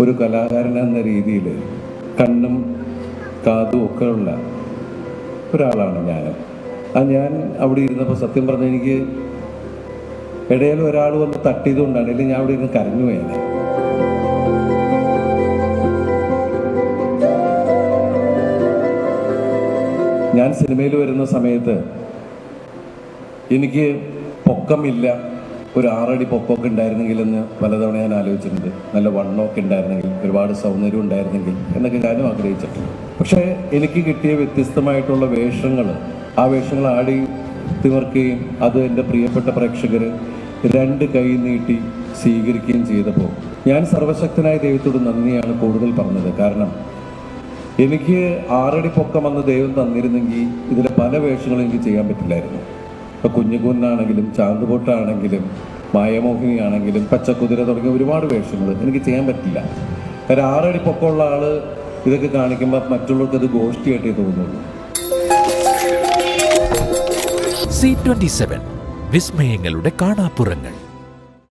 ഒരു കലാകാരൻ എന്ന രീതിയിൽ കണ്ണും കാതും ഒക്കെ ഉള്ള ഒരാളാണ് ഞാൻ. ഞാൻ അവിടെ ഇരുന്നപ്പോൾ സത്യം പറഞ്ഞാൽ എനിക്ക് ഇടയിൽ ഒരാൾ വന്ന് തട്ടിയതുകൊണ്ടാണ്, അല്ലെങ്കിൽ ഞാൻ അവിടെ ഇരുന്ന് കരഞ്ഞു പോയത്. ഞാൻ സിനിമയിൽ വരുന്ന സമയത്ത് എനിക്ക് പൊക്കമില്ല, ഒരു 6 അടി പൊക്കമൊക്കെ ഉണ്ടായിരുന്നെങ്കിലെന്ന് പലതവണ ഞാൻ ആലോചിച്ചിട്ടുണ്ട്. നല്ല വണ്ണമൊക്കെ ഉണ്ടായിരുന്നെങ്കിൽ, ഒരുപാട് സൗന്ദര്യം ഉണ്ടായിരുന്നെങ്കിൽ എന്നൊക്കെ ഞാനും ആഗ്രഹിച്ചിട്ടുണ്ട്. പക്ഷേ എനിക്ക് കിട്ടിയ വ്യത്യസ്തമായിട്ടുള്ള വേഷങ്ങൾ, ആ വേഷങ്ങൾ ആടി തിമിർക്കുകയും അത് എൻ്റെ പ്രിയപ്പെട്ട പ്രേക്ഷകർ 2 കൈ നീട്ടി സ്വീകരിക്കുകയും ചെയ്തപ്പോൾ ഞാൻ സർവശക്തനായ ദൈവത്തോട് നന്ദിയാണ് കൂടുതൽ പറഞ്ഞത്. കാരണം എനിക്ക് 6 അടി പൊക്കം വന്ന് ദൈവം തന്നിരുന്നെങ്കിൽ ഇതിലെ പല വേഷങ്ങളും എനിക്ക് ചെയ്യാൻ പറ്റില്ലായിരുന്നു. ഇപ്പോൾ കുഞ്ഞുകുന്നാണെങ്കിലും ചാന്തുപൊട്ടാണെങ്കിലും മായമോഹിനിയാണെങ്കിലും പച്ചക്കുതിര തുടങ്ങിയ ഒരുപാട് വേഷങ്ങൾ എനിക്ക് ചെയ്യാൻ പറ്റില്ല. കാരണം 6 അടി പൊക്കമുള്ള ആൾ ഇതൊക്കെ കാണിക്കുമ്പോൾ മറ്റുള്ളവർക്ക് അത് ഗോഷ്ഠിയായിട്ടേ തോന്നുള്ളൂ. C27 വിസ്മയങ്ങളുടെ കാണാപ്പുറങ്ങൾ.